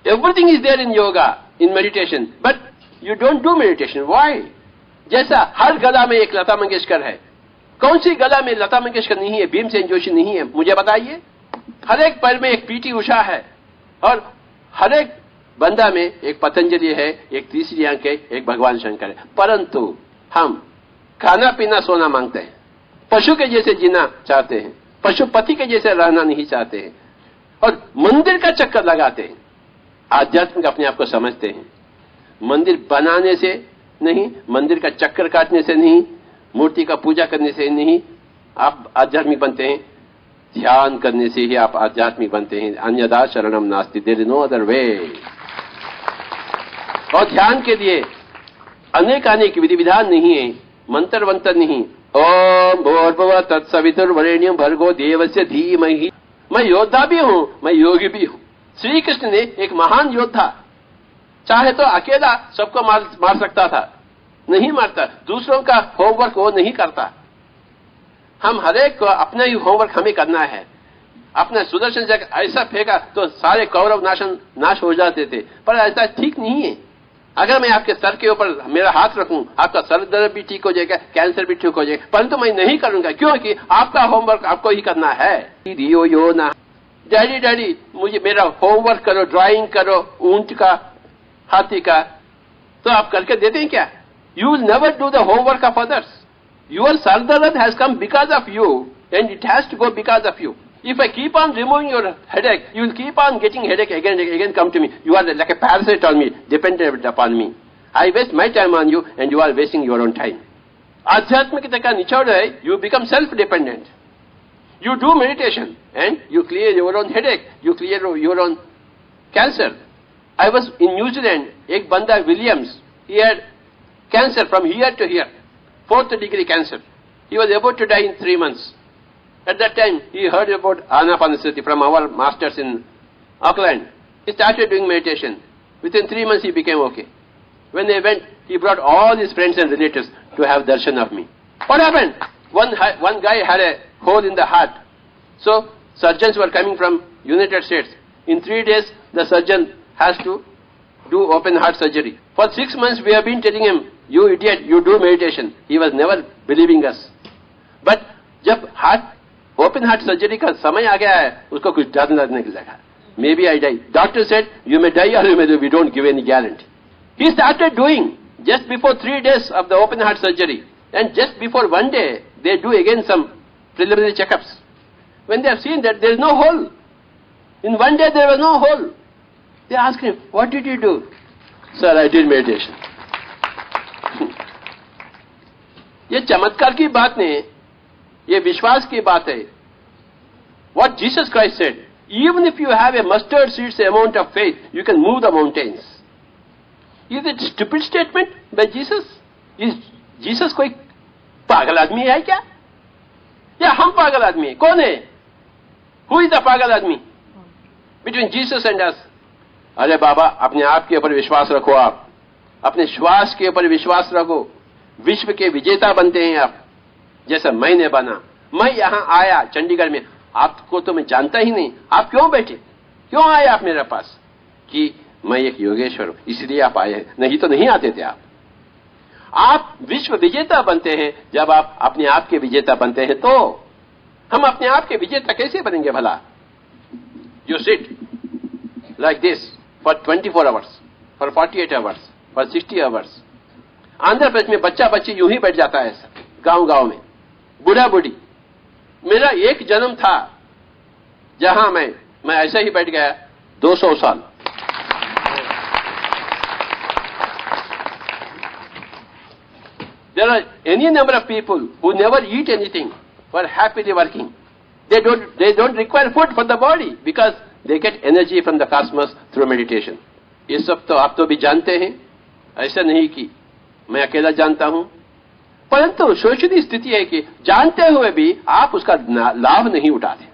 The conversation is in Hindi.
Everything is there in yoga, in meditation, but you don't do meditation. Why? जैसा हर गला में एक लता मंगेशकर है, कौन सी गला में लता मंगेशकर नहीं है, भीमसेन जोशी नहीं है, मुझे बताइए। हर एक पैर में एक पीटी उषा है, और हर एक बंदा में एक पतंजलि है, एक तीसरी आंख है, एक भगवान शंकर है। परंतु हम खाना पीना सोना मांगते हैं, पशु के जैसे जीना चाहते हैं, पशुपति के जैसे रहना नहीं चाहते हैं, और मंदिर का चक्कर लगाते हैं। आध्यात्मिक अपने आप को समझते हैं, मंदिर बनाने से नहीं, मंदिर का चक्कर काटने से नहीं, मूर्ति का पूजा करने से नहीं आप आध्यात्मिक बनते हैं, ध्यान करने से ही आप आध्यात्मिक बनते हैं। अन्यथा शरणम नास्ति, there is no other way. और ध्यान के लिए अनेक विधि विधान नहीं है, मंत्र वंत्र नहीं। ओम भूर्भुवः तत्सवितुर्वरेण्यं भर्गो देवस्य धीमहि। मैं योद्धा भी हूं, मैं योगी भी हूं। श्री कृष्ण ने एक महान योद्धा, चाहे तो अकेला सबको मार सकता था, नहीं मारता। दूसरों का होमवर्क वो नहीं करता। हम हरेक को अपना ही होमवर्क हमें करना है। अपना सुदर्शन चक्र ऐसा फेंका तो सारे कौरव नाश हो जाते थे, पर ऐसा ठीक नहीं है। अगर मैं आपके सर के ऊपर मेरा हाथ रखूं, आपका सर दर्द भी ठीक हो जाएगा, कैंसर भी ठीक हो जाएगा, परंतु मैं नहीं करूंगा, क्योंकि आपका होमवर्क आपको ही करना है। रियो यो ना, डैडी मुझे मेरा होमवर्क करो, ड्राइंग करो ऊंट का, हाथी का, तो आप करके देते हैं क्या? You will never do the homework of others. Your सर दर्द has come because of you, and it has to go because of you. If I keep on removing your headache, you will keep on getting headache again and again come to me. You are like a parasite on me, dependent upon me. I waste my time on you and you are wasting your own time. आध्यात्मिकता का निचोड़ है, you become self-dependent. You do meditation and you clear your own headache, you clear your own cancer. I was in New Zealand, एक बंदा Williams, he had cancer from here to here, 4th degree cancer. He was about to die in 3 months. At that time, he heard about Anapanasati from our masters in Auckland. He started doing meditation. Within 3 months, he became okay. When they went, he brought all his friends and relatives to have darshan of me. What happened? One guy had a hole in the heart. So, surgeons were coming from United States. In 3 days, the surgeon has to do open heart surgery. For 6 months, we have been telling him, you idiot, you do meditation. He was never believing us. But, जब ओपन हार्ट सर्जरी का समय आ गया है, उसको कुछ डर लगने लगा। Maybe I die. Doctor said you may die और you may do, we don't give any guarantee. He started doing just before 3 days of the open heart surgery, and just before 1 day they do again some preliminary checkups. When they have seen that there is no hole, in 1 day there was no hole, they asked him, what did you do? Sir, I did meditation. ये चमत्कार की बात नहीं, ये विश्वास की बात है। What Jesus Christ said, even if you have a mustard seed's amount of faith, you can move the mountains. Is it stupid statement by Jesus? Is Jesus कोई पागल आदमी है क्या? या हम पागल आदमी है? कौन है? Who is the पागल आदमी? Between Jesus and us. अरे बाबा, अपने आप के ऊपर विश्वास रखो। आप अपने श्वास के ऊपर विश्वास रखो। विश्व के विजेता बनते हैं आप, जैसा मैंने बना। मैं यहां आया चंडीगढ़ में, आपको तो मैं जानता ही नहीं, आप क्यों बैठे, क्यों आए आप मेरे पास? कि मैं एक योगेश्वर हूं, इसलिए आप आए, नहीं तो नहीं आते थे आप। आप विश्व विजेता बनते हैं जब आप अपने आप के विजेता बनते हैं। तो हम अपने आप के विजेता कैसे बनेंगे भला? You sit like this for 24 hours, for 48 hours, for 60 hours. Andhra Pradesh में बच्चा बच्ची यूं ही बैठ जाता है गांव में, बूढ़ा बूढ़ी। मेरा एक जन्म था जहां मैं ऐसा ही बैठ गया 200 साल। There are any number of people who never eat anything, who are happily working. They don't require food for the body because they get energy from the cosmos through meditation. ये सब तो आप तो भी जानते हैं, ऐसा नहीं कि मैं अकेला जानता हूं। परंतु शोचनीय स्थिति है कि जानते हुए भी आप उसका लाभ नहीं उठाते।